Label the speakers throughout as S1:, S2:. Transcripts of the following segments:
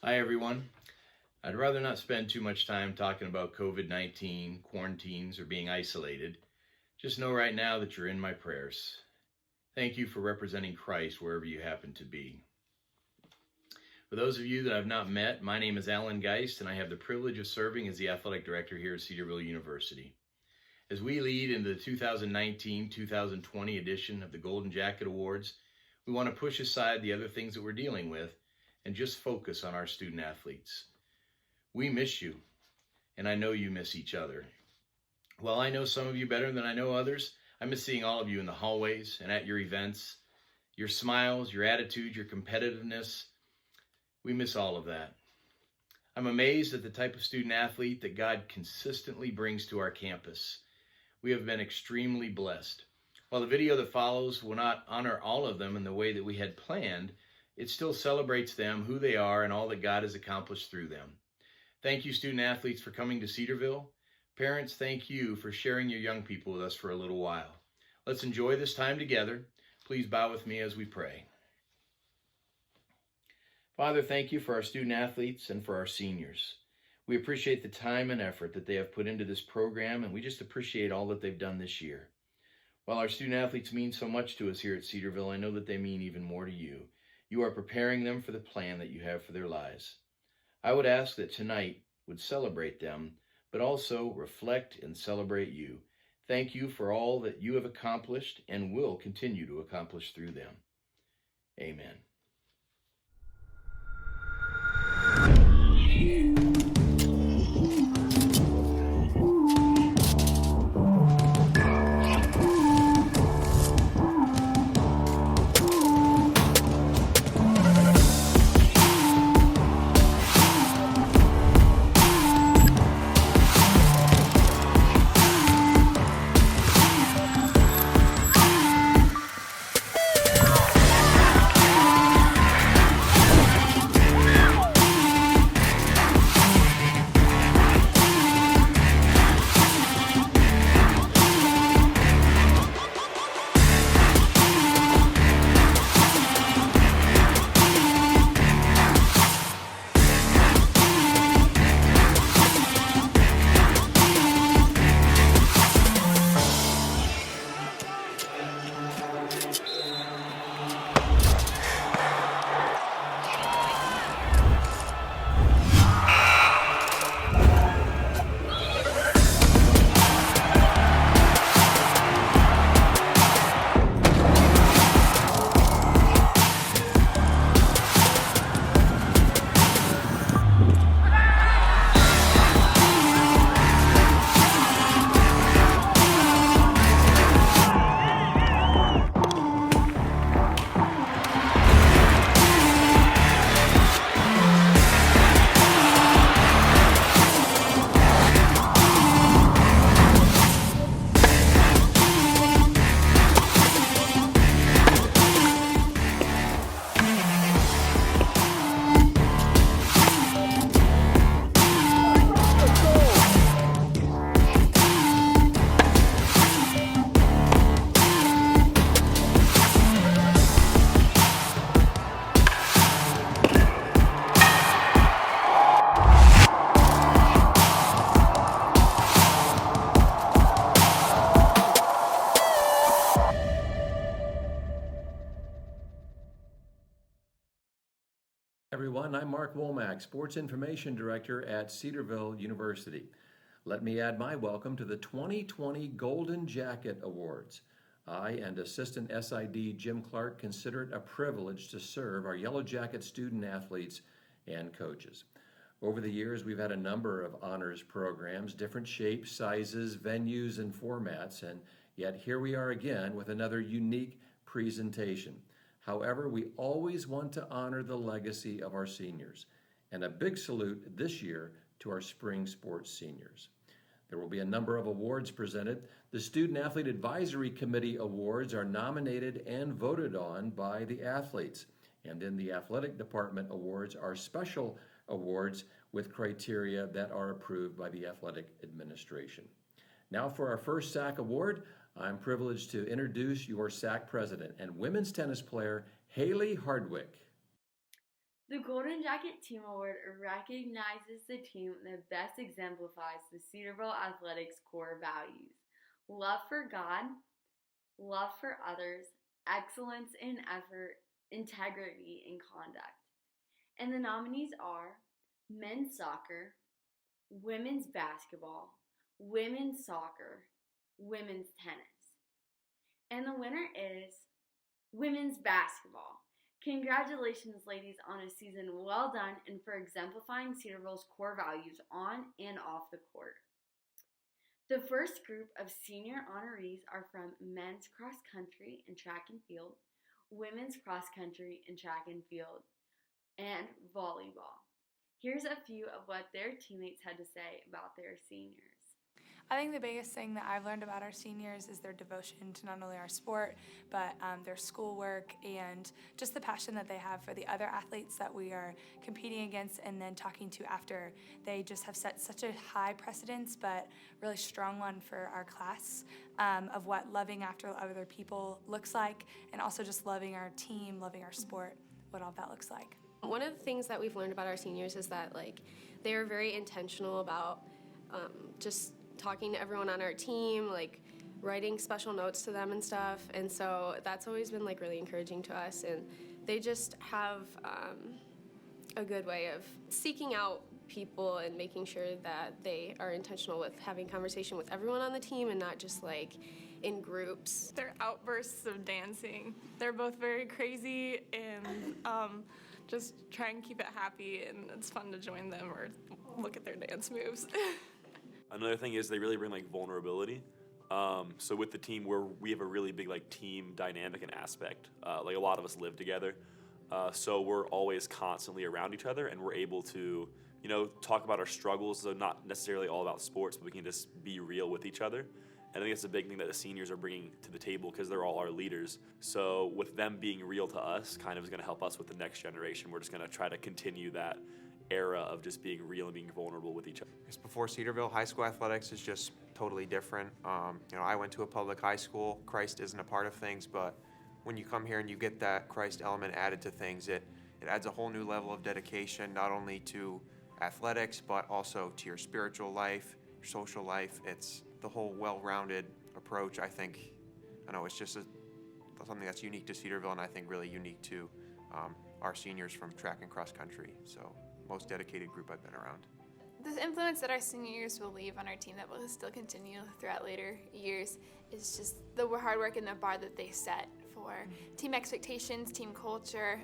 S1: Hi, everyone. I'd rather not spend too much time talking about COVID-19, quarantines, or being isolated. Just know right now that you're in my prayers. Thank you for representing Christ wherever you happen to be. For those of you that I've not met, my name is Alan Geist, and I have the privilege of serving as the athletic director here at Cedarville University. As we lead into the 2019-2020 edition of the Golden Jacket Awards, we want to push aside the other things that we're dealing with and just focus on our student athletes. We miss you, and I know you miss each other. While I know some of you better than I know others, I miss seeing all of you in the hallways and at your events. Your smiles, your attitude, your competitiveness, we miss all of that. I'm amazed at the type of student athlete that God consistently brings to our campus. We have been extremely blessed. While the video that follows will not honor all of them in the way that we had planned, it still celebrates them, who they are, and all that God has accomplished through them. Thank you, student athletes, for coming to Cedarville. Parents, thank you for sharing your young people with us for a little while. Let's enjoy this time together. Please bow with me as we pray. Father, thank you for our student athletes and for our seniors. We appreciate the time and effort that they have put into this program, and we just appreciate all that they've done this year. While our student athletes mean so much to us here at Cedarville, I know that they mean even more to you. You are preparing them for the plan that you have for their lives. I would ask that tonight would celebrate them, but also reflect and celebrate you. Thank you for all that you have accomplished and will continue to accomplish through them. Amen.
S2: Everyone, I'm Mark Womack, Sports Information Director at Cedarville University. Let me add my welcome to the 2020 Golden Jacket Awards. I and Assistant SID Jim Clark consider it a privilege to serve our Yellow Jacket student athletes and coaches. Over the years, we've had a number of honors programs, different shapes, sizes, venues, and formats, and yet here we are again with another unique presentation. However, we always want to honor the legacy of our seniors, and a big salute this year to our spring sports seniors. There will be a number of awards presented. The Student Athlete Advisory Committee awards are nominated and voted on by the athletes, and then the athletic department awards are special awards with criteria that are approved by the athletic administration. Now for our first SAAC award, I'm privileged to introduce your SAAC president and women's tennis player, Haley Hardwick.
S3: The Golden Jacket Team Award recognizes the team that best exemplifies the Cedarville Athletics core values: love for God, love for others, excellence in effort, integrity in conduct. And the nominees are men's soccer, women's basketball, women's soccer, women's tennis. And the winner is women's basketball. Congratulations, ladies, on a season well done and for exemplifying Cedarville's core values on and off the court. The first group of senior honorees are from men's cross country and track and field, women's cross country and track and field, and volleyball. Here's a few of what their teammates had to say about their seniors.
S4: I think the biggest thing that I've learned about our seniors is their devotion to not only our sport, but their schoolwork and just the passion that they have for the other athletes that we are competing against and then talking to after. They just have set such a high precedence, but really strong one for our class of what loving after other people looks like, and also just loving our team, loving our sport, what all that looks like.
S5: One of the things that we've learned about our seniors is that they are very intentional about just talking to everyone on our team, writing special notes to them and stuff, and so that's always been really encouraging to us, and they just have a good way of seeking out people and making sure that they are intentional with having conversation with everyone on the team and not just in groups.
S6: Their outbursts of dancing, they're both very crazy and just try and keep it happy, and it's fun to join them or look at their dance moves.
S7: Another thing is they really bring vulnerability. So with the team, we have a really big team dynamic and aspect. A lot of us live together, so we're always constantly around each other, and we're able to talk about our struggles. So not necessarily all about sports, but we can just be real with each other. And I think it's a big thing that the seniors are bringing to the table because they're all our leaders. So with them being real to us, kind of is going to help us with the next generation. We're just going to try to continue that era of just being real and being vulnerable with each other.
S8: Before Cedarville, high school athletics is just totally different. I went to a public high school. Christ isn't a part of things, but when you come here and you get that Christ element added to things, it adds a whole new level of dedication, not only to athletics, but also to your spiritual life, your social life. It's the whole well-rounded approach. It's just something that's unique to Cedarville, and I think really unique to our seniors from track and cross country. So most dedicated group I've been around.
S9: The influence that our senior years will leave on our team that will still continue throughout later years is just the hard work and the bar that they set for team expectations, team culture,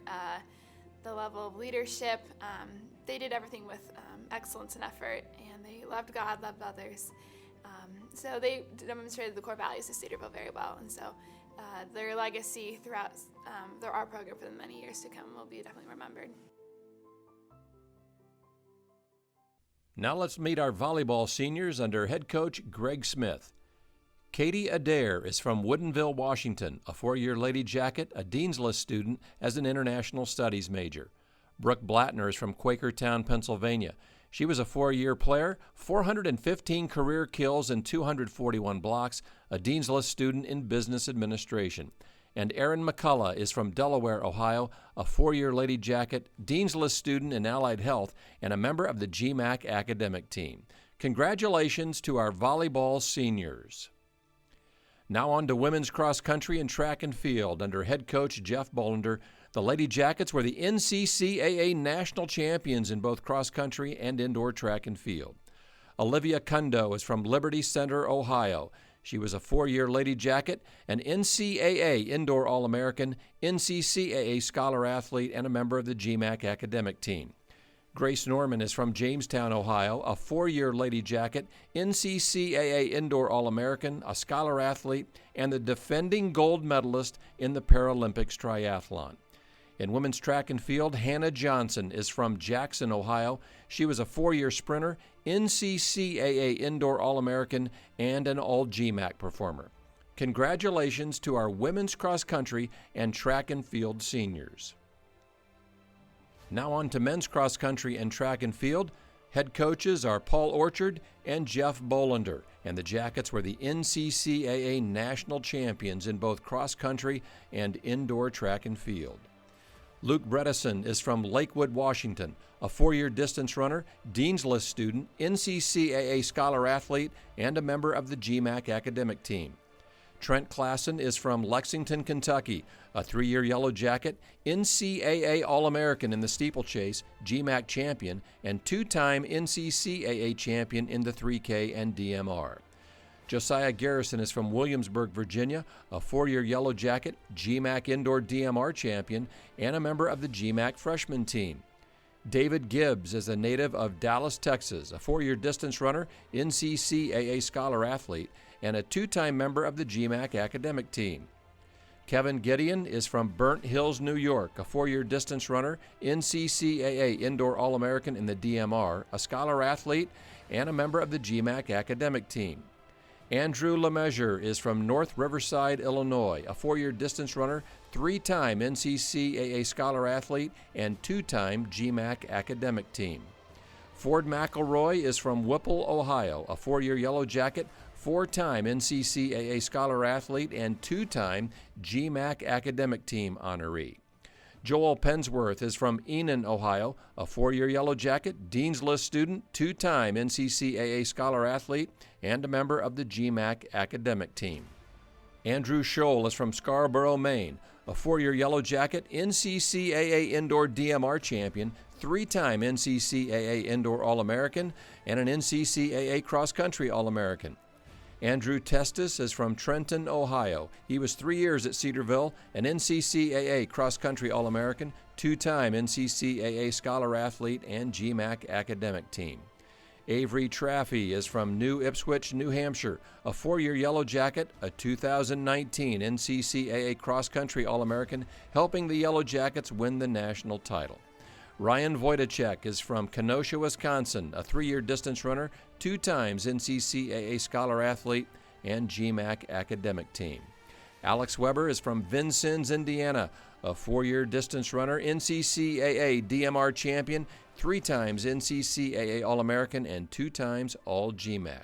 S9: the level of leadership. They did everything with excellence and effort, and they loved God, loved others. So they demonstrated the core values of Cedarville very well, and so their legacy throughout our program for the many years to come will be definitely remembered.
S2: Now let's meet our volleyball seniors under head coach Greg Smith. Katie Adair is from Woodinville, Washington, a 4-year Lady Jacket, a Dean's List student as an international studies major. Brooke Blattner is from Quakertown, Pennsylvania. She was a 4-year player, 415 career kills and 241 blocks, a Dean's List student in business administration. And Erin McCullough is from Delaware, Ohio, a 4-year Lady Jacket, Dean's List student in allied health, and a member of the GMAC academic team. Congratulations to our volleyball seniors. Now on to women's cross country and track and field under head coach Jeff Bolender. The Lady Jackets were the NCCAA national champions in both cross country and indoor track and field. Olivia Kundo is from Liberty Center, Ohio. She was a 4-year Lady Jacket, an NCAA Indoor All-American, NCCAA Scholar Athlete, and a member of the GMAC academic team. Grace Norman is from Jamestown, Ohio, a 4-year Lady Jacket, NCCAA Indoor All-American, a Scholar Athlete, and the defending gold medalist in the Paralympics triathlon. In women's track and field, Hannah Johnson is from Jackson, Ohio. She was a 4-year sprinter, NCCAA Indoor All-American, and an All-GMAC performer. Congratulations to our women's cross country and track and field seniors. Now on to men's cross country and track and field. Head coaches are Paul Orchard and Jeff Bolender, and the Jackets were the NCCAA national champions in both cross country and indoor track and field. Luke Bredesen is from Lakewood, Washington, a 4-year distance runner, Dean's List student, NCCAA scholar athlete, and a member of the GMAC academic team. Trent Klassen is from Lexington, Kentucky, a 3-year Yellow Jacket, NCAA All-American in the steeplechase, GMAC champion, and 2-time NCCAA champion in the 3K and DMR. Josiah Garrison is from Williamsburg, Virginia, a 4-year Yellow Jacket, GMAC Indoor DMR champion, and a member of the GMAC freshman team. David Gibbs is a native of Dallas, Texas, a 4-year distance runner, NCCAA scholar athlete, and a 2-time member of the GMAC academic team. Kevin Gideon is from Burnt Hills, New York, a 4-year distance runner, NCCAA Indoor All-American in the DMR, a scholar athlete, and a member of the GMAC academic team. Andrew LeMessurier is from North Riverside, Illinois, a 4-year distance runner, 3-time NCCAA scholar athlete, and 2-time GMAC academic team. Ford McElroy is from Whipple, Ohio, a 4-year Yellow Jacket, 4-time NCCAA scholar athlete, and 2-time GMAC academic team honoree. Joel Pensworth is from Enon, Ohio, a 4-year Yellow Jacket, Dean's List student, 2-time NCCAA scholar athlete, and a member of the GMAC academic team. Andrew Scholl is from Scarborough, Maine, a 4-year Yellow Jacket, NCCAA Indoor DMR champion, 3-time NCCAA Indoor All-American, and an NCCAA Cross Country All-American. Andrew Testis is from Trenton, Ohio. He was 3 years at Cedarville, an NCCAA Cross Country All-American, 2-time NCCAA scholar athlete, and GMAC academic team. Avery Traffey is from New Ipswich, New Hampshire, a 4-year Yellow Jacket, a 2019 NCCAA Cross Country All-American, helping the Yellow Jackets win the national title. Ryan Wojtacek is from Kenosha, Wisconsin, a 3-year distance runner, 2 times NCCAA scholar athlete, and GMAC academic team. Alex Weber is from Vincennes, Indiana, a 4-year distance runner, NCCAA DMR champion, 3 times NCCAA All-American, and 2 times All-GMAC.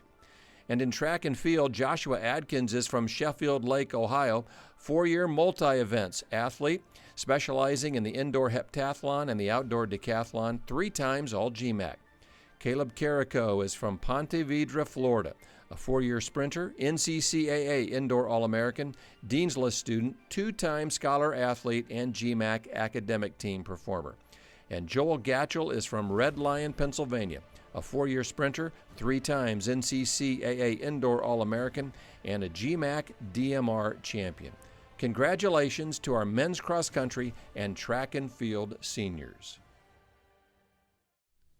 S2: And in track and field, Joshua Adkins is from Sheffield Lake, Ohio, 4-year multi-events athlete, specializing in the indoor heptathlon and the outdoor decathlon, 3 times All-GMAC. Caleb Carrico is from Ponte Vedra, Florida, a 4-year sprinter, NCCAA Indoor All-American, Dean's List student, 2-time scholar athlete, and GMAC academic team performer. And Joel Gatchell is from Red Lion, Pennsylvania, a 4-year sprinter, 3 times NCCAA Indoor All-American, and a GMAC DMR champion. Congratulations to our men's cross country and track and field seniors.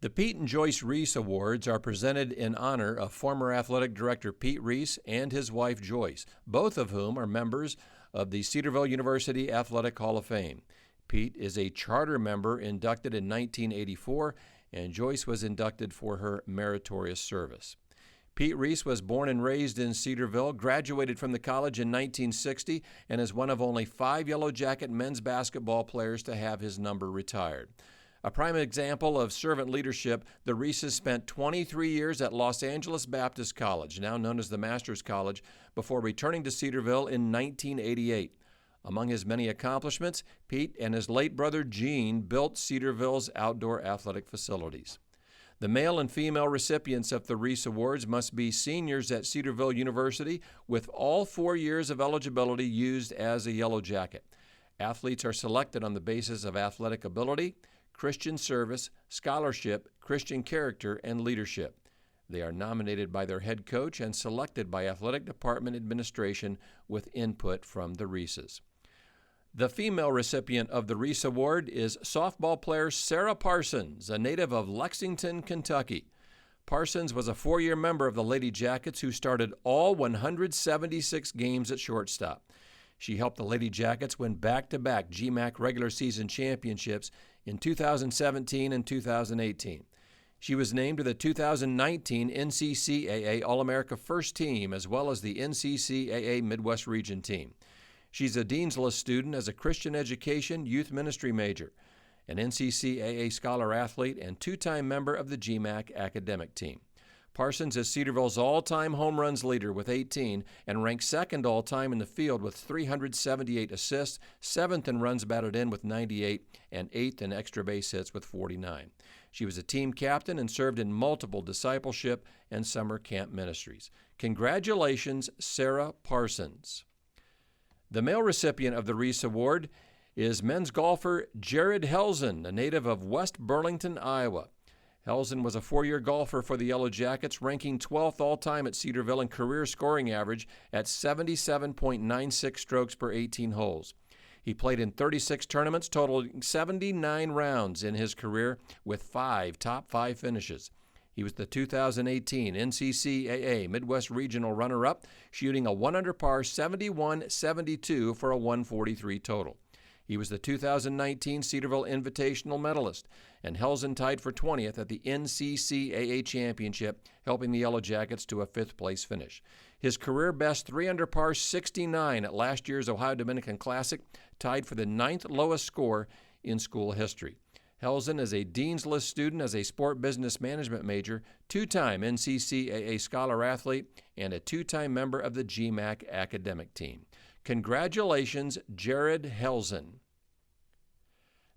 S2: The Pete and Joyce Reese Awards are presented in honor of former athletic director Pete Reese and his wife Joyce, both of whom are members of the Cedarville University Athletic Hall of Fame. Pete is a charter member inducted in 1984, and Joyce was inducted for her meritorious service. Pete Reese was born and raised in Cedarville, graduated from the college in 1960, and is one of only 5 Yellow Jacket men's basketball players to have his number retired. A prime example of servant leadership, the Reeses spent 23 years at Los Angeles Baptist College, now known as the Masters College, before returning to Cedarville in 1988. Among his many accomplishments, Pete and his late brother Gene built Cedarville's outdoor athletic facilities. The male and female recipients of the Reese Awards must be seniors at Cedarville University with all 4 years of eligibility used as a Yellow Jacket. Athletes are selected on the basis of athletic ability, Christian service, scholarship, Christian character, and leadership. They are nominated by their head coach and selected by athletic department administration with input from the Reeses. The female recipient of the Reese Award is softball player Sarah Parsons, a native of Lexington, Kentucky. Parsons was a 4-year member of the Lady Jackets who started all 176 games at shortstop. She helped the Lady Jackets win back-to-back GMAC regular season championships in 2017 and 2018. She was named to the 2019 NCCAA All-America First Team as well as the NCCAA Midwest Region Team. She's a Dean's List student as a Christian education youth ministry major, an NCCAA scholar athlete, and 2-time member of the GMAC academic team. Parsons is Cedarville's all-time home runs leader with 18 and ranks second all-time in the field with 378 assists, seventh in runs batted in with 98, and eighth in extra base hits with 49. She was a team captain and served in multiple discipleship and summer camp ministries. Congratulations, Sarah Parsons. The male recipient of the Reese Award is men's golfer Jared Helzen, a native of West Burlington, Iowa. Helzen was a four-year golfer for the Yellow Jackets, ranking 12th all-time at Cedarville in career scoring average at 77.96 strokes per 18 holes. He played in 36 tournaments, totaling 79 rounds in his career with 5 top 5 finishes. He was the 2018 NCCAA Midwest Regional runner-up, shooting a 1-under par 71-72 for a 143 total. He was the 2019 Cedarville Invitational medalist, and Helzen tied for 20th at the NCCAA Championship, helping the Yellow Jackets to a 5th-place finish. His career-best 3-under par 69 at last year's Ohio Dominican Classic tied for the 9th lowest score in school history. Helzen is a Dean's List student as a sport business management major, 2-time NCCAA Scholar Athlete, and a 2-time member of the GMAC academic team. Congratulations, Jared Helzen.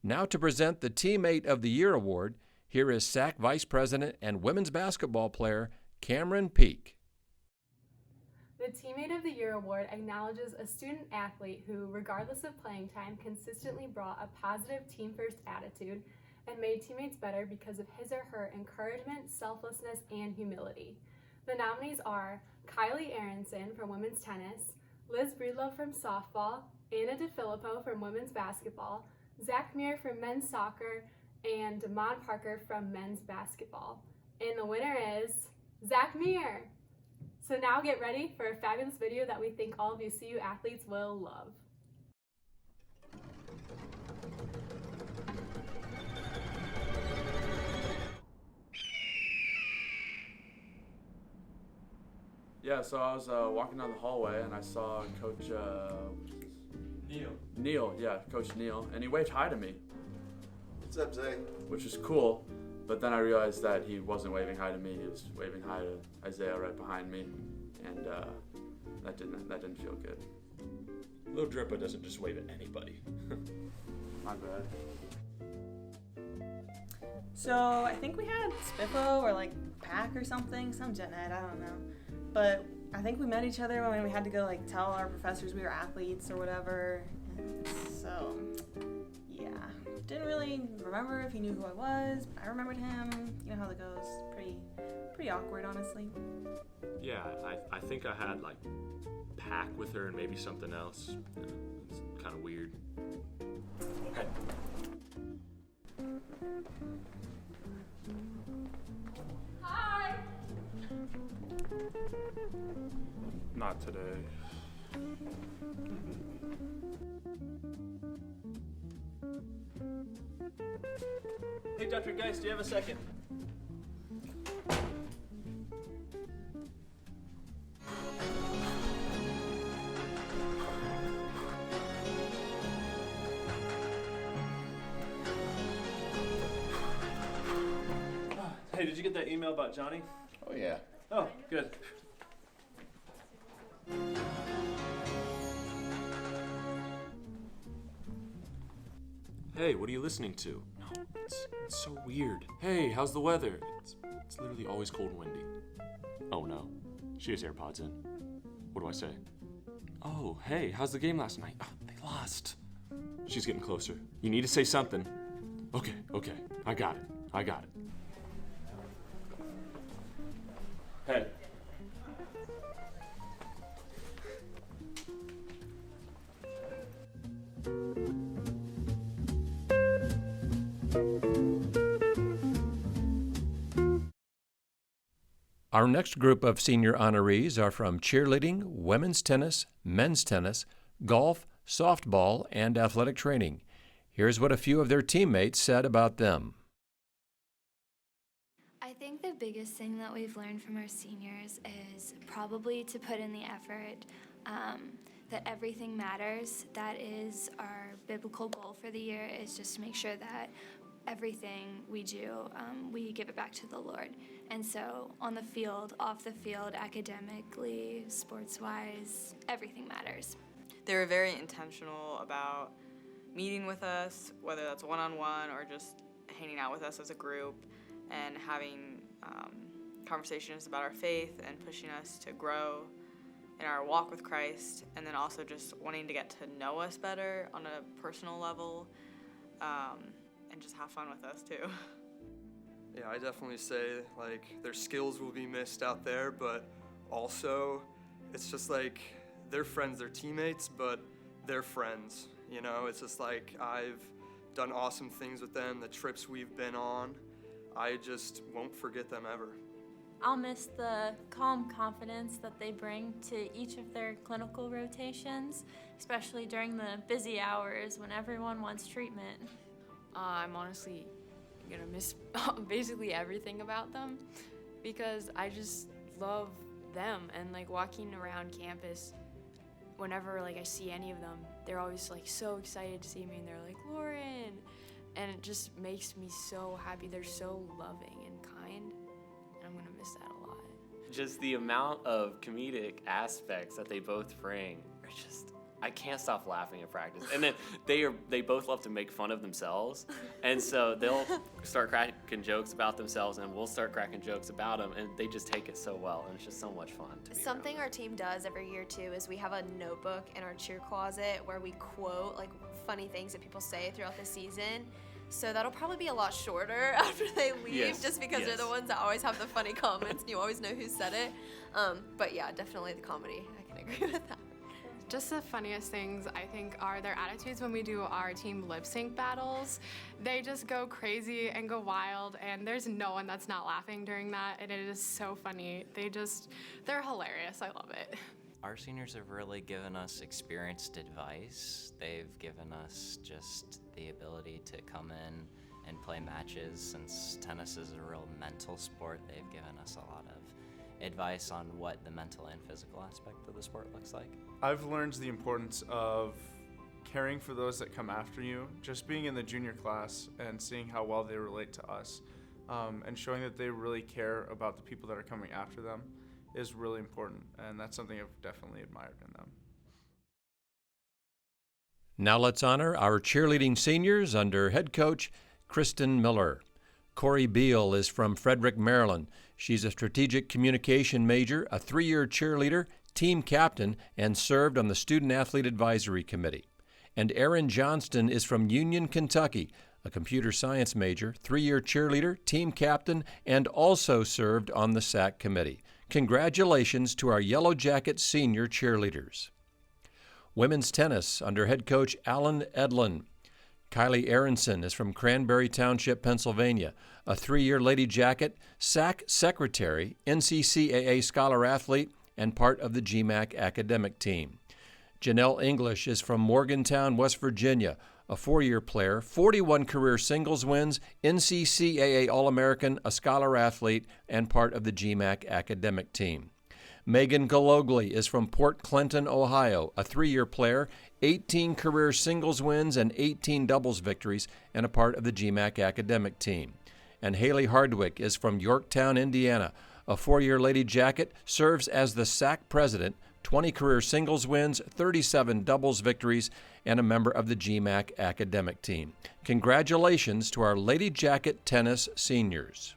S2: Now to present the Teammate of the Year Award, here is SAAC Vice President and women's basketball player Cameron Peak.
S10: The Teammate of the Year Award acknowledges a student athlete who, regardless of playing time, consistently brought a positive team-first attitude and made teammates better because of his or her encouragement, selflessness, and humility. The nominees are Kylie Aronson from women's tennis, Liz Breedlove from softball, Anna DeFilippo from women's basketball, Zach Muir from men's soccer, and Damon Parker from men's basketball. And the winner is Zach Muir. So now get ready for a fabulous video that we think all of you CU athletes will love.
S11: Yeah, so I was walking down the hallway and I saw Coach Neil, yeah, Coach Neil, and he waved hi to me.
S12: What's up, Zay?
S11: Which was cool, but then I realized that he wasn't waving hi to me, he was waving hi to Isaiah right behind me, and that didn't feel good.
S1: Lil Drippa doesn't just wave at anybody.
S11: My bad.
S13: So I think we had Spiffo or like Pack or something, some gen ed, I don't know. But I think we met each other when we had to go like tell our professors we were athletes or whatever. And so yeah, didn't really remember if he knew who I was, but I remembered him. You know how that goes. Pretty awkward, honestly.
S7: Yeah, I think I had like Pack with her and maybe something else. It's kind of weird.
S1: Okay.
S10: Hi!
S11: Not today.
S14: Hey, Dr. Geist, do you have a second? Hey, did you get that email about Johnny?
S12: Oh, yeah.
S14: Oh, good.
S7: Hey, what are you listening to? No, it's so weird. Hey, how's the weather? It's literally always cold and windy. Oh no, she has AirPods in. What do I say? Oh, hey, how's the game last night? Oh, they lost. She's getting closer. You need to say something. Okay, I got it.
S14: Hey.
S2: Our next group of senior honorees are from cheerleading, women's tennis, men's tennis, golf, softball, and athletic training. Here's what a few of their teammates said about them.
S15: I think the biggest thing that we've learned from our seniors is probably to put in the effort, that everything matters. That is our biblical goal for the year, is just to make sure that everything we do, we give it back to the Lord. And so on the field, off the field, academically, sports-wise, everything matters.
S16: They were very intentional about meeting with us, whether that's one-on-one or just hanging out with us as a group and having conversations about our faith and pushing us to grow in our walk with Christ, and then also just wanting to get to know us better on a personal level, and just have fun with us too.
S17: Yeah, I definitely say like their skills will be missed out there, but also it's just like they're friends, they're teammates, but they're friends. You know, it's just like I've done awesome things with them, the trips we've been on. I just won't forget them ever.
S18: I'll miss the calm confidence that they bring to each of their clinical rotations, especially during the busy hours when everyone wants treatment.
S19: I'm honestly gonna miss basically everything about them because I just love them, and like walking around campus, whenever like I see any of them, they're always like so excited to see me, and they're like, Lauren, and it just makes me so happy. They're so loving and kind, and I'm gonna miss that a lot.
S20: Just the amount of comedic aspects that they both bring are just, I can't stop laughing at practice. And then they both love to make fun of themselves, and so they'll start cracking jokes about themselves, and we'll start cracking jokes about them, and they just take it so well, and it's just so much fun to be
S21: Something our team does every year too is we have a notebook in our cheer closet where we quote like funny things that people say throughout the season. So that'll probably be a lot shorter after they leave,
S20: Yes,
S21: just because they're the ones that always have the funny comments and you always know who said it. But yeah, definitely the comedy. I can agree with that.
S22: Just the funniest things, I think, are their attitudes when we do our team lip sync battles. They just go crazy and go wild, and there's no one that's not laughing during that, and it is so funny. They're hilarious. I love it.
S23: Our seniors have really given us experienced advice. They've given us just the ability to come in and play matches. Since tennis is a real mental sport, they've given us a lot of advice on what the mental and physical aspect of the sport looks like.
S24: I've learned the importance of caring for those that come after you, just being in the junior class and seeing how well they relate to us, and showing that they really care about the people that are coming after them is really important, and that's something I've definitely admired in them.
S2: Now let's honor our cheerleading seniors under head coach Kristen Miller. Corey Beal is from Frederick, Maryland. She's a strategic communication major, a 3-year cheerleader, team captain, and served on the Student Athlete Advisory Committee. And Erin Johnston is from Union, Kentucky, a computer science major, 3-year cheerleader, team captain, and also served on the SAAC committee. Congratulations to our Yellow Jacket senior cheerleaders. Women's tennis under head coach Alan Edlin. Kylie Aronson is from Cranberry Township, Pennsylvania, a 3-year Lady Jacket, SAAC secretary, NCCAA scholar athlete, and part of the GMAC academic team. Janelle English is from Morgantown, West Virginia, a 4-year player, 41 career singles wins, NCCAA All-American, a scholar athlete, and part of the GMAC academic team. Megan Gologly is from Port Clinton, Ohio, a 3-year player, 18 career singles wins and 18 doubles victories, and a part of the GMAC academic team. And Haley Hardwick is from Yorktown, Indiana, a 4-year Lady Jacket, serves as the SAAC president, 20 career singles wins, 37 doubles victories, and a member of the GMAC academic team. Congratulations to our Lady Jacket tennis seniors.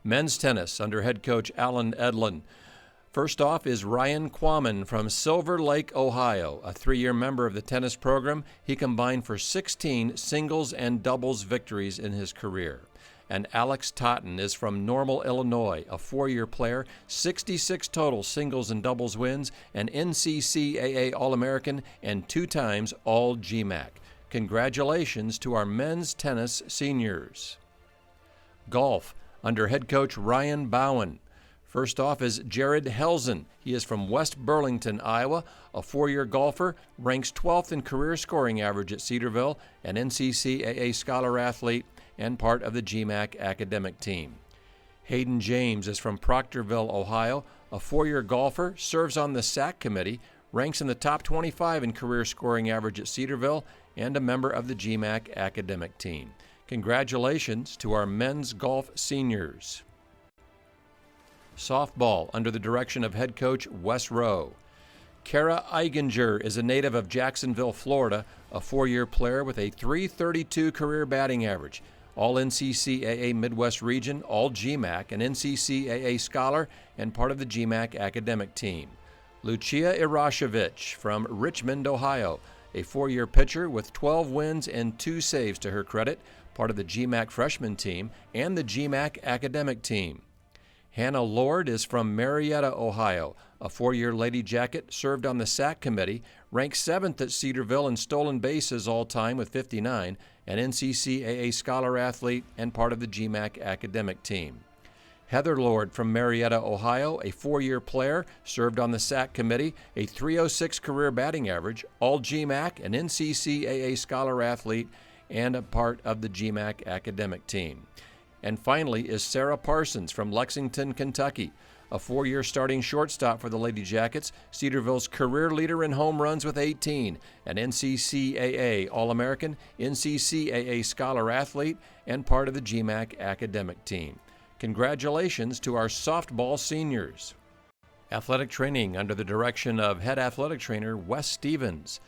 S2: Men's tennis under head coach Alan Edlin. First off is Ryan Quammen from Silver Lake, Ohio, a 3-year member of the tennis program. He combined for 16 singles and doubles victories in his career. And Alex Totten is from Normal, Illinois, a 4-year player, 66 total singles and doubles wins, an NCCAA All-American, and 2 times All-GMAC. Congratulations to our men's tennis seniors. Golf under head coach Ryan Bowen. First off is Jared Helzen. He is from West Burlington, Iowa, a 4-year golfer, ranks 12th in career scoring average at Cedarville, an NCCAA scholar athlete, and part of the GMAC academic team. Hayden James is from Proctorville, Ohio, a 4-year golfer, serves on the SAAC committee, ranks in the top 25 in career scoring average at Cedarville, and a member of the GMAC academic team. Congratulations to our men's golf seniors. Softball under the direction of head coach Wes Rowe. Kara Eigenger is a native of Jacksonville, Florida, a 4-year player with a .332 career batting average, all NCCAA Midwest Region, all GMAC, an NCCAA scholar, and part of the GMAC academic team. Lucia Irashevich from Richmond, Ohio, a 4-year pitcher with 12 wins and 2 saves to her credit, part of the GMAC freshman team and the GMAC academic team. Hannah Lord is from Marietta, Ohio, a 4-year Lady Jacket, served on the SAAC committee, ranked 7th at Cedarville in stolen bases all time with 59, an NCCAA scholar athlete and part of the GMAC academic team. Heather Lord from Marietta, Ohio, a 4-year player, served on the SAAC committee, a .306 career batting average, all GMAC, an NCCAA scholar athlete, and a part of the GMAC academic team. And finally is Sarah Parsons from Lexington, Kentucky, a 4-year starting shortstop for the Lady Jackets, Cedarville's career leader in home runs with 18, an NCCAA All-American, NCCAA scholar athlete, and part of the GMAC academic team. Congratulations to our softball seniors. Athletic training under the direction of head athletic trainer Wes Stevens.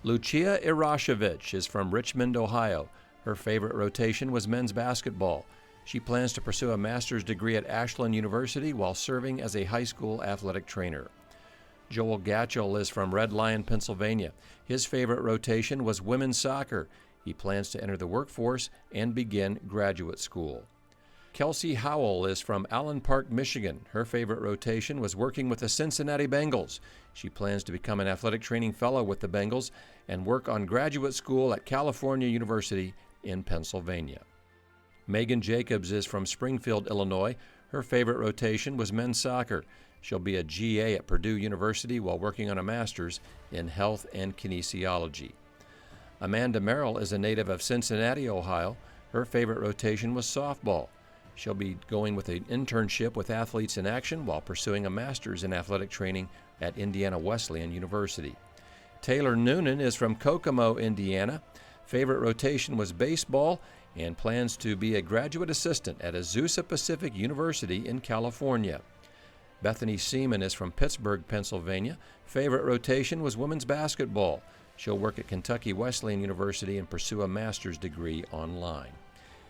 S2: Lucia Irashevich is from Richmond, Ohio. Her favorite rotation was men's basketball. She plans to pursue a master's degree at Ashland University while serving as a high school athletic trainer. Joel Gatchell is from Red Lion, Pennsylvania. His favorite rotation was women's soccer. He plans to enter the workforce and begin graduate school. Kelsey Howell is from Allen Park, Michigan. Her favorite rotation was working with the Cincinnati Bengals. She plans to become an athletic training fellow with the Bengals and work on graduate school at California University in Pennsylvania. Megan Jacobs is from Springfield, Illinois. Her favorite rotation was men's soccer. She'll be a GA at Purdue University while working on a master's in health and kinesiology. Amanda Merrill is a native of Cincinnati, Ohio. Her favorite rotation was softball. She'll be going with an internship with Athletes in Action while pursuing a master's in athletic training at Indiana Wesleyan University. Taylor Noonan is from Kokomo, Indiana. Favorite rotation was baseball and plans to be a graduate assistant at Azusa Pacific University in California. Bethany Seaman is from Pittsburgh, Pennsylvania. Favorite rotation was women's basketball. She'll work at Kentucky Wesleyan University and pursue a master's degree online.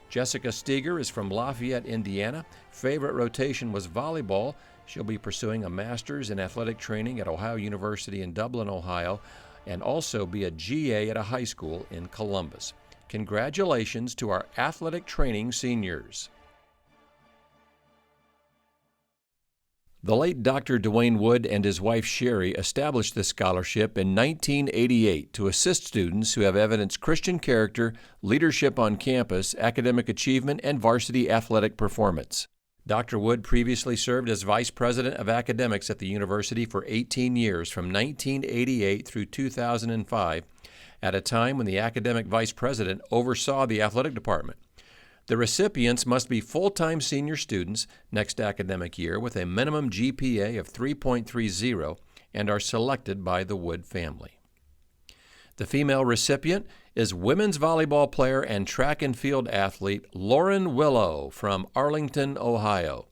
S2: Jessica Steger is from Lafayette, Indiana. Favorite rotation was volleyball. She'll be pursuing a master's in athletic training at Ohio University in Dublin, Ohio, and also be a GA at a high school in Columbus. Congratulations to our athletic training seniors. The late Dr. Dwayne Wood and his wife Sherry established this scholarship in 1988 to assist students who have evidenced Christian character, leadership on campus, academic achievement, and varsity athletic performance. Dr. Wood previously served as Vice President of Academics at the university for 18 years, from 1988 through 2005, at a time when the academic vice president oversaw the athletic department. The recipients must be full-time senior students next academic year with a minimum GPA of 3.30 and are selected by the Wood family. The female recipient is women's volleyball player and track and field athlete Lauren Willow from Arlington, Ohio.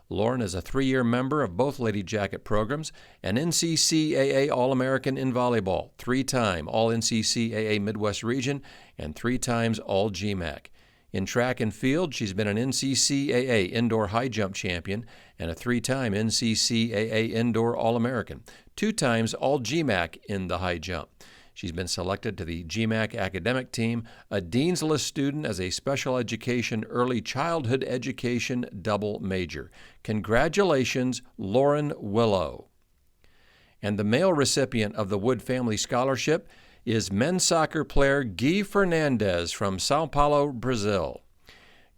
S2: Lauren is a 3-year member of both Lady Jacket programs, an NCCAA All-American in volleyball, 3-time All-NCCAA Midwest Region, and 3 times All-GMAC. In track and field, she's been an NCCAA Indoor High Jump Champion and a 3-time NCCAA Indoor All-American, 2 times All-GMAC in the high jump. She's been selected to the GMAC academic team, a Dean's List student as a special education early childhood education double major. Congratulations, Lauren Willow. And the male recipient of the Wood Family Scholarship is men's soccer player Guy Fernandez from Sao Paulo, Brazil.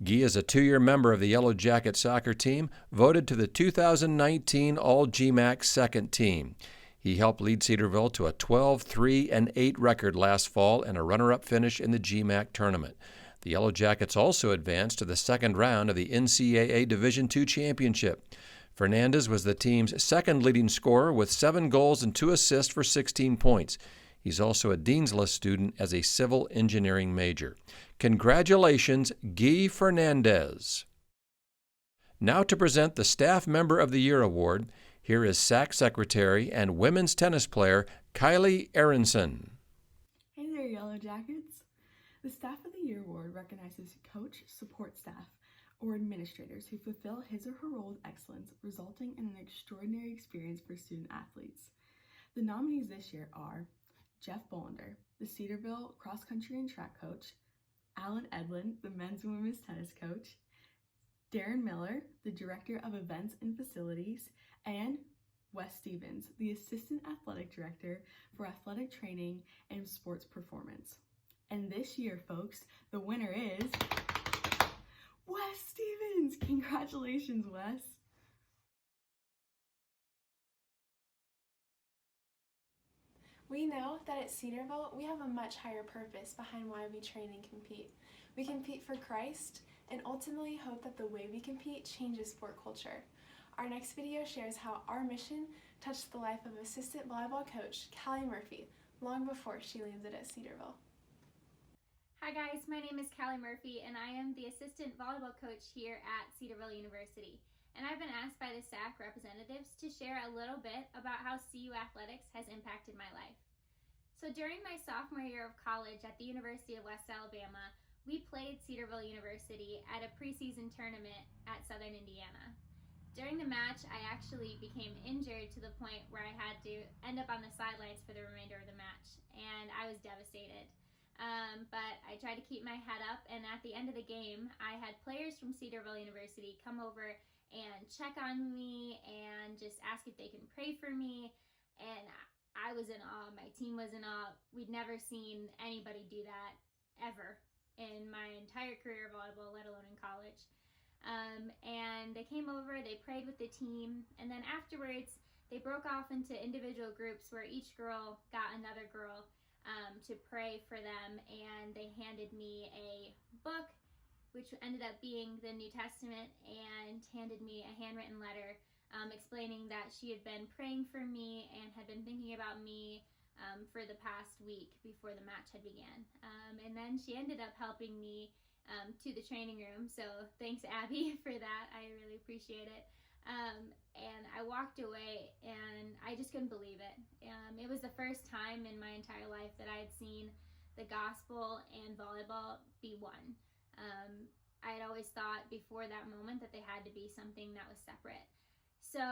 S2: Guy is a 2-year member of the Yellow Jacket soccer team, voted to the 2019 All-GMAC second team. He helped lead Cedarville to a 12-3-8 record last fall and a runner-up finish in the GMAC tournament. The Yellow Jackets also advanced to the second round of the NCAA Division II Championship. Fernandez was the team's second leading scorer with 7 goals and 2 assists for 16 points. He's also a Dean's List student as a civil engineering major. Congratulations, Guy Fernandez. Now to present the Staff Member of the Year Award, here is SAAC Secretary and women's tennis player Kylie Aronson.
S3: Hey there, Yellow Jackets. The Staff of the Year Award recognizes coach, support staff, or administrators who fulfill his or her role with excellence, resulting in an extraordinary experience for student athletes. The nominees this year are Jeff Bolander, the Cedarville cross-country and track coach, Alan Edlin, the men's and women's tennis coach, Darren Miller, the Director of Events and Facilities, and Wes Stevens, the Assistant Athletic Director for Athletic Training and Sports Performance. And this year, folks, the winner is Wes Stevens! Congratulations, Wes!
S4: We know that at Cedarville, we have a much higher purpose behind why we train and compete. We compete for Christ and ultimately hope that the way we compete changes sport culture. Our next video shares how our mission touched the life of assistant volleyball coach Callie Murphy long before she landed at Cedarville.
S5: Hi guys, my name is Callie Murphy and I am the assistant volleyball coach here at Cedarville University. And I've been asked by the SAAC representatives to share a little bit about how CU athletics has impacted my life. So during my sophomore year of college at the University of West Alabama, we played Cedarville University at a preseason tournament at Southern Indiana. During the match, I actually became injured to the point where I had to end up on the sidelines for the remainder of the match, and I was devastated. But I tried to keep my head up, and at the end of the game, I had players from Cedarville University come over and check on me and just ask if they can pray for me, and I was in awe. My team was in awe. We'd never seen anybody do that ever in my entire career of volleyball, let alone in college. And they came over, they prayed with the team, and then afterwards, they broke off into individual groups where each girl got another girl to pray for them, and they handed me a book, which ended up being the New Testament, and handed me a handwritten letter explaining that she had been praying for me and had been thinking about me for the past week before the match had began. And then she ended up helping me to the training room, so thanks Abby for that. I really appreciate it. And I walked away and I just couldn't believe it. It was the first time in my entire life that I had seen the gospel and volleyball be one. I had always thought before that moment that they had to be something that was separate. So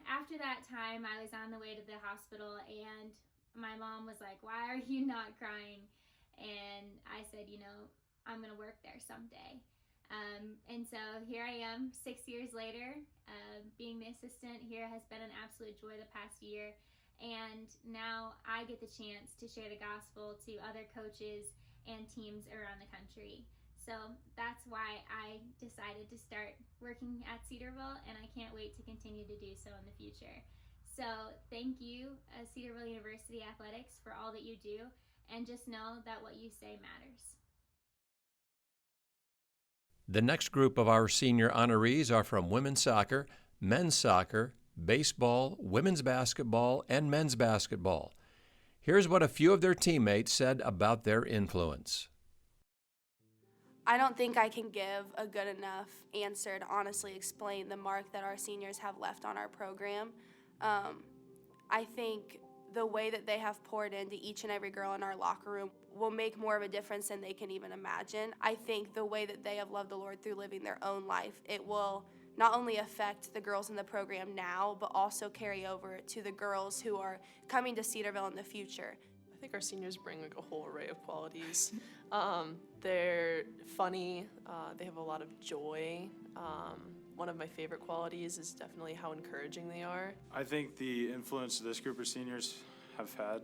S5: after that time, I was on the way to the hospital and my mom was like, "Why are you not crying?" And I said, "You know, I'm gonna work there someday." And so here I am 6 years later, being the assistant here has been an absolute joy the past year. And now I get the chance to share the gospel to other coaches and teams around the country. So that's why I decided to start working at Cedarville, and I can't wait to continue to do so in the future. So thank you, Cedarville University Athletics, for all that you do, and just know that what you say matters.
S2: The next group of our senior honorees are from women's soccer, men's soccer, baseball, women's basketball, and men's basketball. Here's what a few of their teammates said about their influence.
S6: I don't think I can give a good enough answer to honestly explain the mark that our seniors have left on our program. I think the way that they have poured into each and every girl in our locker room will make more of a difference than they can even imagine. I think the way that they have loved the Lord through living their own life, it will not only affect the girls in the program now, but also carry over to the girls who are coming to Cedarville in the future.
S25: I think our seniors bring like a whole array of qualities. They're funny, they have a lot of joy. One of my favorite qualities is definitely how encouraging they are.
S24: I think the influence this group of seniors have had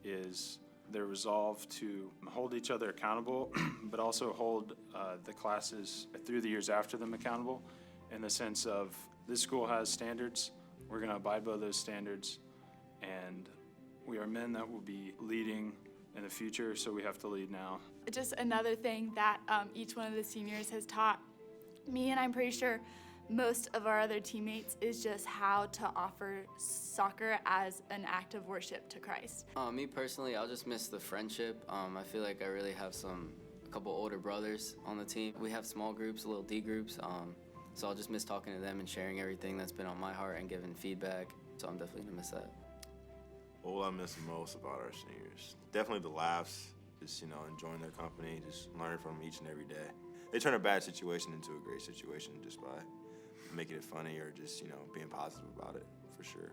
S24: is their resolve to hold each other accountable, but also hold the classes through the years after them accountable, in the sense of this school has standards, we're going to abide by those standards, and we are men that will be leading in the future, so we have to lead now.
S26: Just another thing that each one of the seniors has taught me, and I'm pretty sure
S1: most of our other teammates is just how to offer soccer as an act of worship to Christ.
S8: Me personally, I'll just miss the friendship. I feel like I really have a couple older brothers on the team. We have small groups, little D groups, so I'll just miss talking to them and sharing everything that's been on my heart and giving feedback. So I'm definitely gonna miss that.
S9: What I miss most about our seniors, definitely the laughs, just enjoying their company, just learning from them each and every day. They turn a bad situation into a great situation just by making it funny or just being positive about it, for sure.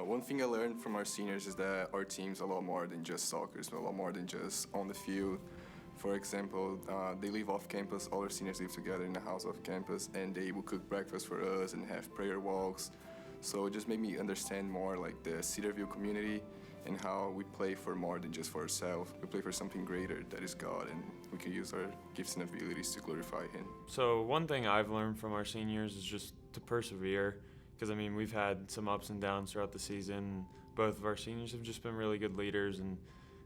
S10: One thing I learned from our seniors is that our team's a lot more than just soccer. It's a lot more than just on the field. For example, they live off campus. All our seniors live together in the house off campus, and they will cook breakfast for us and have prayer walks. So it just made me understand more like the Cedarville community and how we play for more than just for ourselves. We play for something greater, that is God, and we can use our gifts and abilities to glorify Him.
S13: So one thing I've learned from our seniors is just to persevere, because we've had some ups and downs throughout the season. Both of our seniors have just been really good leaders and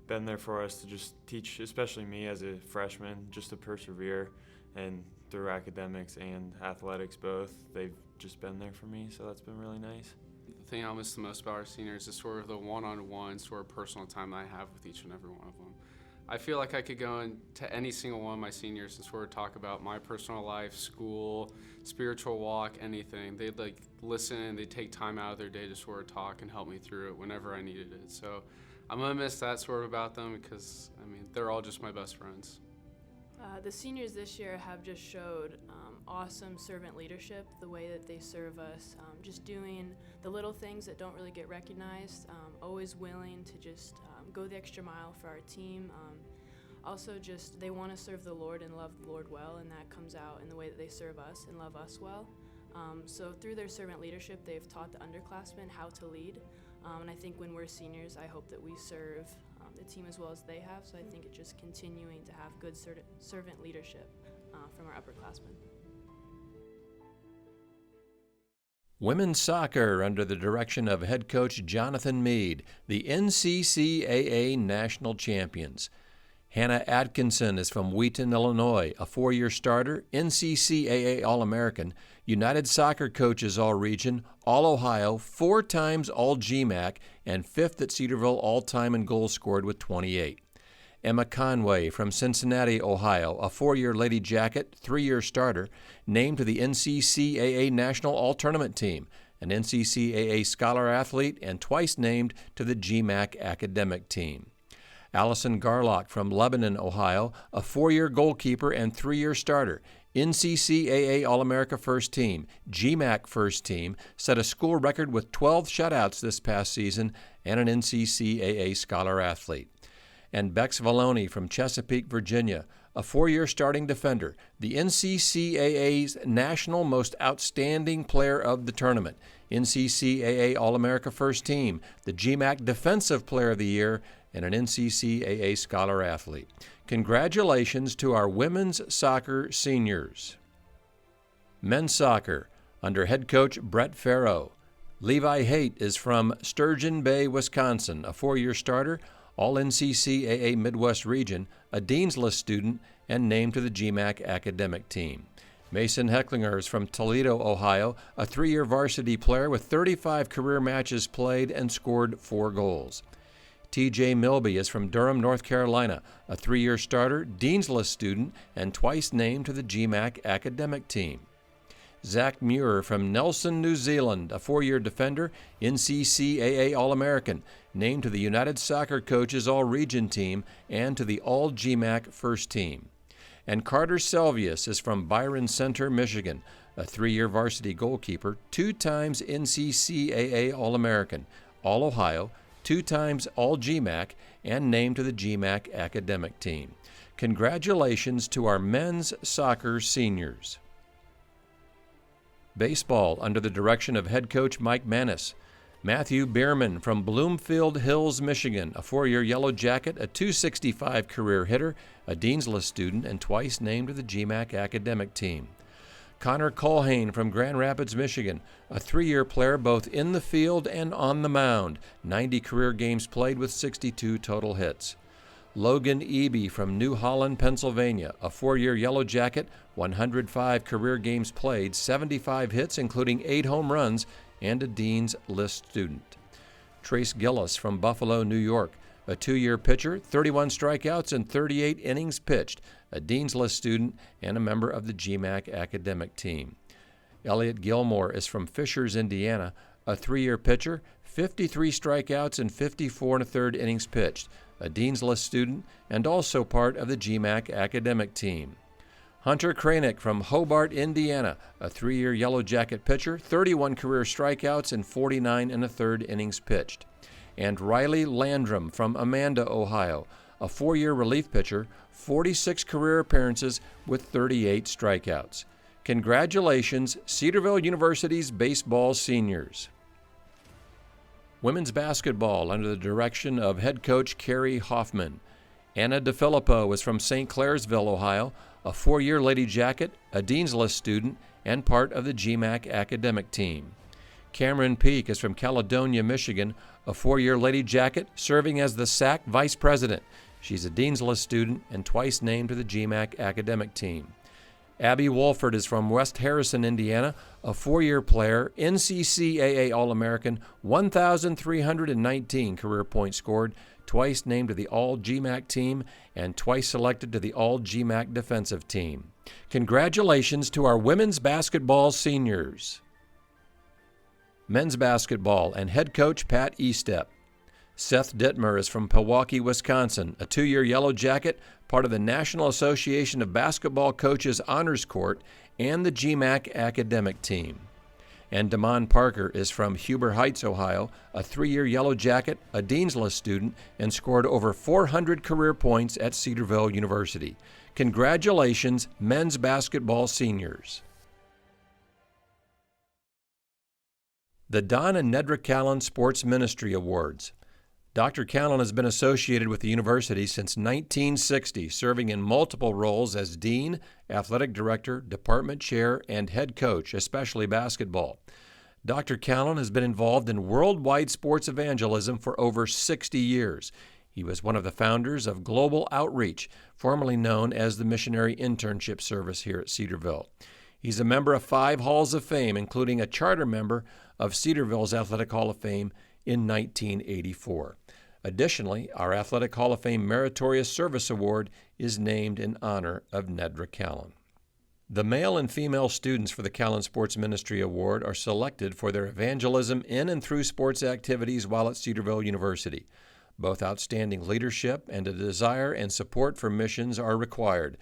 S13: been there for us to just teach, especially me as a freshman, just to persevere, and through academics and athletics both, they've just been there for me, so that's been really nice.
S26: The thing I'll miss the most about our seniors is sort of the one-on-one sort of personal time that I have with each and every one of them. I feel like I could go into any single one of my seniors and sort of talk about my personal life, school, spiritual walk, anything. They'd listen, they'd take time out of their day to sort of talk and help me through it whenever I needed it. So I'm gonna miss that sort of about them because they're all just my best friends.
S27: The seniors this year have just showed awesome servant leadership, the way that they serve us, just doing the little things that don't really get recognized, always willing to just go the extra mile for our team. Also just they want to serve the Lord and love the Lord well, and that comes out in the way that they serve us and love us well. So through their servant leadership, they've taught the underclassmen how to lead. And I think when we're seniors, I hope that we serve the team as well as they have. So I think it's just continuing to have good servant leadership from our upperclassmen.
S2: Women's soccer under the direction of head coach Jonathan Meade, the NCCAA National Champions. Hannah Atkinson is from Wheaton, Illinois, a 4-year starter, NCCAA All-American, United Soccer Coaches All-Region, All-Ohio, 4 times All-GMAC, and 5th at Cedarville all-time in goals scored with 28. Emma Conway from Cincinnati, Ohio, a 4-year Lady Jacket, 3-year starter, named to the NCCAA National All-Tournament Team, an NCCAA Scholar Athlete, and twice named to the GMAC Academic Team. Allison Garlock from Lebanon, Ohio, a 4-year goalkeeper and 3-year starter, NCCAA All-America First Team, GMAC First Team, set a school record with 12 shutouts this past season, and an NCCAA Scholar Athlete. And Bex Valoni from Chesapeake, Virginia, a 4-year starting defender, the NCCAA's National Most Outstanding Player of the Tournament, NCCAA All-America First Team, the GMAC Defensive Player of the Year, and an NCCAA Scholar Athlete. Congratulations to our women's soccer seniors. Men's soccer, under head coach Brett Farrow. Levi Haight is from Sturgeon Bay, Wisconsin, a 4-year starter, All-NCCAA Midwest Region, a Dean's List student, and named to the GMAC Academic Team. Mason Hecklinger is from Toledo, Ohio, a 3-year varsity player with 35 career matches played and scored 4 goals. T.J. Milby is from Durham, North Carolina, a 3-year starter, Dean's List student, and twice named to the GMAC Academic Team. Zach Muir from Nelson, New Zealand, a 4-year defender, NCCAA All-American, named to the United Soccer Coaches All-Region Team and to the All-GMAC First Team. And Carter Selvius is from Byron Center, Michigan, a 3-year varsity goalkeeper, 2 times NCCAA All-American, All-Ohio, 2 times All-GMAC, and named to the GMAC Academic Team. Congratulations to our men's soccer seniors. Baseball under the direction of head coach Mike Manis. Matthew Bierman from Bloomfield Hills, Michigan, a 4-year Yellow Jacket, a .265 career hitter, a Dean's List student, and twice named to the GMAC Academic Team. Connor Colhane from Grand Rapids, Michigan, a 3-year player both in the field and on the mound, 90 career games played with 62 total hits. Logan Eby from New Holland, Pennsylvania, a 4-year Yellow Jacket, 105 career games played, 75 hits, including 8 home runs, and a Dean's List student. Trace Gillis from Buffalo, New York, a 2-year pitcher, 31 strikeouts and 38 innings pitched, a Dean's List student, and a member of the GMAC academic team. Elliot Gilmore is from Fishers, Indiana, a 3-year pitcher, 53 strikeouts and 54 1/3 innings pitched, a Dean's List student, and also part of the GMAC academic team. Hunter Kranick from Hobart, Indiana, a 3-year Yellow Jacket pitcher, 31 career strikeouts and 49 1/3 innings pitched. And Riley Landrum from Amanda, Ohio, a 4-year relief pitcher, 46 career appearances with 38 strikeouts. Congratulations, Cedarville University's baseball seniors. Women's basketball under the direction of head coach Carrie Hoffman. Anna DeFilippo is from St. Clairsville, Ohio, a 4-year Lady Jacket, a Dean's List student, and part of the GMAC academic team. Cameron Peak is from Caledonia, Michigan, a 4-year Lady Jacket, serving as the SAAC Vice President. She's a Dean's List student and twice named to the GMAC academic team. Abby Wolford is from West Harrison, Indiana, a 4-year player, NCCAA All-American, 1,319 career points scored, twice named to the All-GMAC team, and twice selected to the All-GMAC defensive team. Congratulations to our women's basketball seniors. Men's basketball and head coach Pat Estep. Seth Dittmer is from Pewaukee, Wisconsin, a 2-year Yellow Jacket, part of the National Association of Basketball Coaches Honors Court and the GMAC academic team. And Damon Parker is from Huber Heights, Ohio, a 3-year Yellow Jacket, a Dean's List student, and scored over 400 career points at Cedarville University. Congratulations, men's basketball seniors. The Don and Nedra Callan Sports Ministry Awards. Dr. Callan has been associated with the university since 1960, serving in multiple roles as dean, athletic director, department chair, and head coach, especially basketball. Dr. Callan has been involved in worldwide sports evangelism for over 60 years. He was one of the founders of Global Outreach, formerly known as the Missionary Internship Service here at Cedarville. He's a member of 5 Halls of Fame, including a charter member of Cedarville's Athletic Hall of Fame in 1984. Additionally, our Athletic Hall of Fame Meritorious Service Award is named in honor of Nedra Callan. The male and female students for the Callan Sports Ministry Award are selected for their evangelism in and through sports activities while at Cedarville University. Both outstanding leadership and a desire and support for missions are required.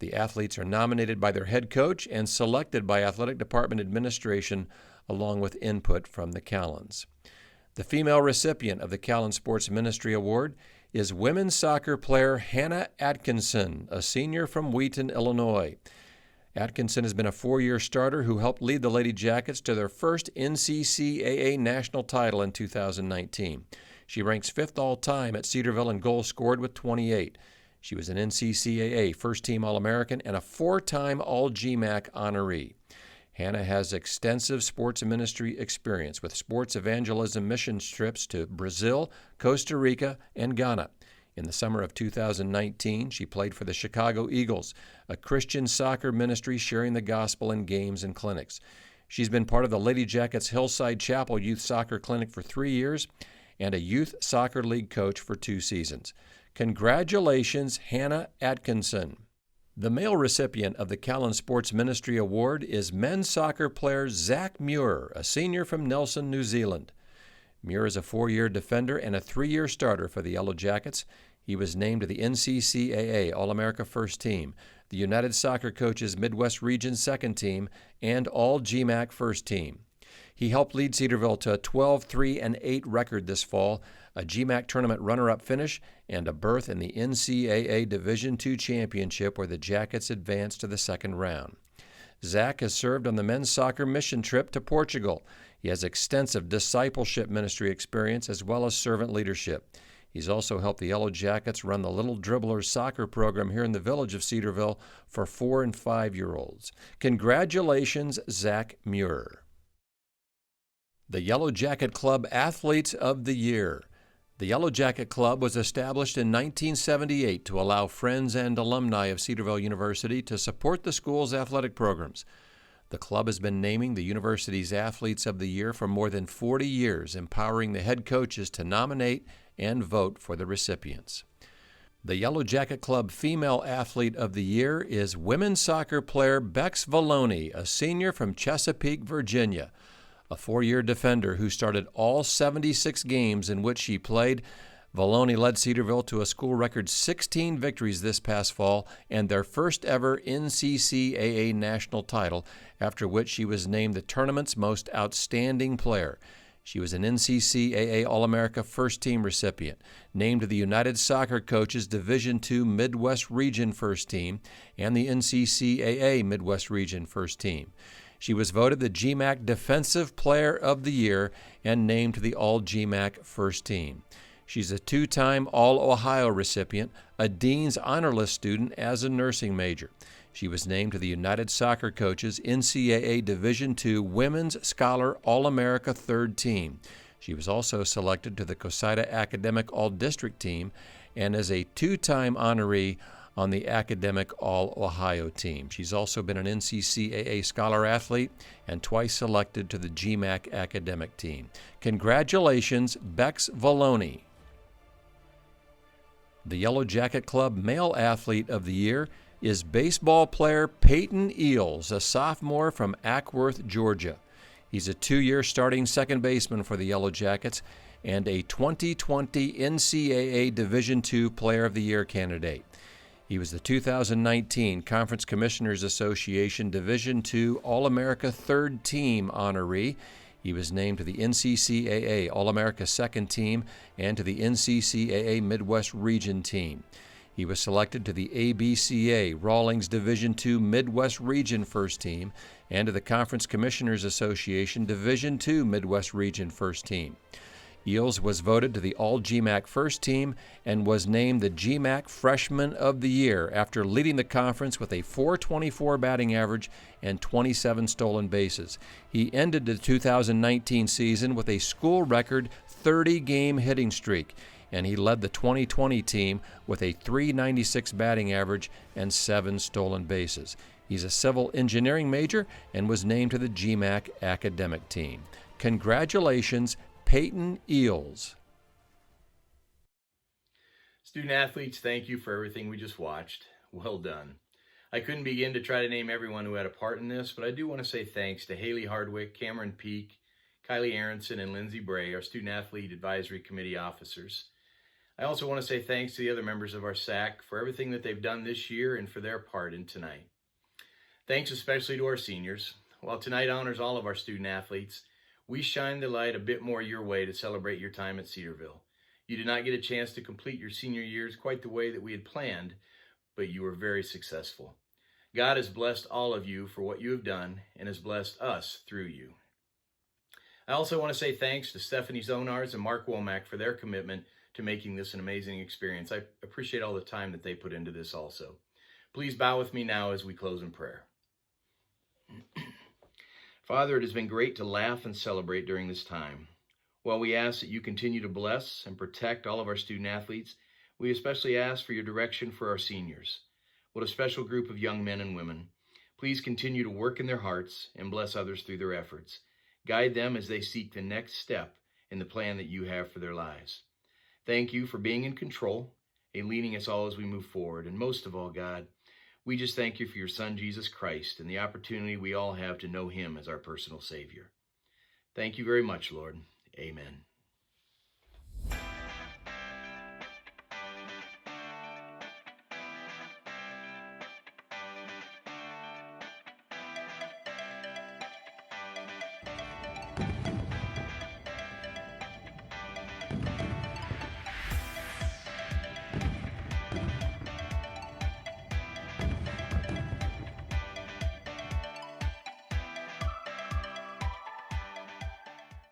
S2: The athletes are nominated by their head coach and selected by athletic department administration, along with input from the Callans. The female recipient of the Callan Sports Ministry Award is women's soccer player Hannah Atkinson, a senior from Wheaton, Illinois. Atkinson has been a 4-year starter who helped lead the Lady Jackets to their first NCCAA national title in 2019. She ranks 5th all-time at Cedarville in goals scored with 28. She was an NCCAA first-team All-American and a 4-time All-GMAC honoree. Hannah has extensive sports ministry experience with sports evangelism mission trips to Brazil, Costa Rica, and Ghana. In the summer of 2019, she played for the Chicago Eagles, a Christian soccer ministry sharing the gospel in games and clinics. She's been part of the Lady Jackets Hillside Chapel Youth Soccer Clinic for 3 years and a Youth Soccer League coach for 2 seasons. Congratulations, Hannah Atkinson. The male recipient of the Callan Sports Ministry Award is men's soccer player Zach Muir, a senior from Nelson, New Zealand. Muir is a 4-year defender and a 3-year starter for the Yellow Jackets. He was named to the NCCAA All-America First Team, the United Soccer Coaches Midwest Region Second Team, and All-GMAC First Team. He helped lead Cedarville to a 12-3-8 record this fall, a GMAC tournament runner-up finish, and a berth in the NCAA Division II Championship where the Jackets advanced to the second round. Zach has served on the men's soccer mission trip to Portugal. He has extensive discipleship ministry experience as well as servant leadership. He's also helped the Yellow Jackets run the Little Dribblers soccer program here in the village of Cedarville for 4- and 5-year-olds. Congratulations, Zach Muir. The Yellow Jacket Club Athletes of the Year. The Yellow Jacket Club was established in 1978 to allow friends and alumni of Cedarville University to support the school's athletic programs. The club has been naming the university's Athletes of the Year for more than 40 years, empowering the head coaches to nominate and vote for the recipients. The Yellow Jacket Club Female Athlete of the Year is women's soccer player Bex Valoni, a senior from Chesapeake, Virginia. A 4-year defender who started all 76 games in which she played, Valoni led Cedarville to a school record 16 victories this past fall and their first ever NCCAA national title, after which she was named the tournament's most outstanding player. She was an NCCAA All-America First Team recipient, named to the United Soccer Coaches Division II Midwest Region First Team and the NCCAA Midwest Region First Team. She was voted the GMAC Defensive Player of the Year and named to the All-GMAC First Team. She's a 2-time All-Ohio recipient, a Dean's Honor List student as a nursing major. She was named to the United Soccer Coaches NCAA Division II Women's Scholar All-America Third Team. She was also selected to the COSIDA Academic All-District Team and is a 2-time honoree on the Academic All-Ohio team. She's also been an NCCAA Scholar Athlete and twice selected to the GMAC Academic Team. Congratulations, Bex Valoni. The Yellow Jacket Club Male Athlete of the Year is baseball player Peyton Eels, a sophomore from Ackworth, Georgia. He's a 2-year starting second baseman for the Yellow Jackets and a 2020 NCAA Division II Player of the Year candidate. He was the 2019 Conference Commissioners Association Division II All-America Third Team honoree. He was named to the NCCAA All-America Second Team and to the NCCAA Midwest Region Team. He was selected to the ABCA Rawlings Division II Midwest Region First Team and to the Conference Commissioners Association Division II Midwest Region First Team. Eels was voted to the All-GMAC First Team and was named the GMAC Freshman of the Year after leading the conference with a .424 batting average and 27 stolen bases. He ended the 2019 season with a school record 30-game hitting streak, and he led the 2020 team with a .396 batting average and 7 stolen bases. He's a civil engineering major and was named to the GMAC academic team. Congratulations, Peyton Eels. Student athletes, thank you for everything we just watched. Well done. I couldn't begin to try to name everyone who had a part in this, but I do want to say thanks to Haley Hardwick, Cameron Peak, Kylie Aronson, and Lindsay Bray, our Student Athlete Advisory Committee officers. I also want to say thanks to the other members of our SAAC for everything that they've done this year and for their part in tonight. Thanks especially to our seniors. While tonight honors all of our student athletes, we shine the light a bit more your way to celebrate your time at Cedarville. You did not get a chance to complete your senior years quite the way that we had planned, but you were very successful. God has blessed all of you for what you have done and has blessed us through you. I also want to say thanks to Stephanie Zonars and Mark Womack for their commitment to making this an amazing experience. I appreciate all the time that they put into this also. Please bow with me now as we close in prayer. Father, it has been great to laugh and celebrate during this time. While we ask that you continue to bless and protect all of our student athletes, we especially ask for your direction for our seniors. What a special group of young men and women. Please continue to work in their hearts and bless others through their efforts. Guide them as they seek the next step in the plan that you have for their lives. Thank you for being in control and leading us all as we move forward. And most of all, God, we just thank you for your Son, Jesus Christ, and the opportunity we all have to know him as our personal Savior. Thank you very much, Lord. Amen.